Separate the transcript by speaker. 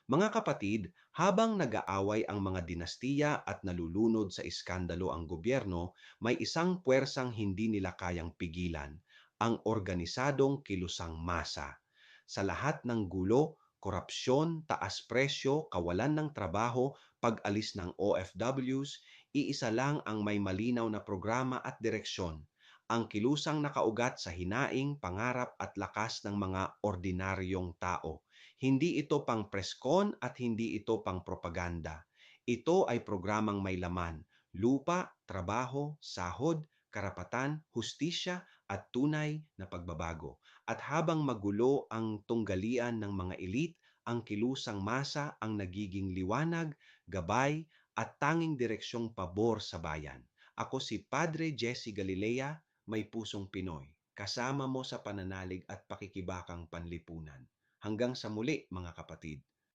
Speaker 1: Mga kapatid, habang nag-aaway ang mga dinastiya at nalulunod sa iskandalo ang gobyerno, may isang puwersang hindi nila kayang pigilan, ang organisadong kilusang masa. Sa lahat ng gulo, korupsyon, taas presyo, kawalan ng trabaho, pag-alis ng OFWs, iisa lang ang may malinaw na programa at direksyon, ang kilusang nakaugat sa hinaing, pangarap at lakas ng mga ordinaryong tao. Hindi ito pang preskon at hindi ito pang propaganda. Ito ay programang may laman, lupa, trabaho, sahod, karapatan, hustisya at tunay na pagbabago. At habang magulo ang tunggalian ng mga elit, ang kilusang masa ang nagiging liwanag, gabay at tanging direksyong pabor sa bayan. Ako si Padre Jesse Galilea, may pusong Pinoy. Kasama mo sa pananalig at pakikibakang panlipunan. Hanggang sa muli mga kapatid.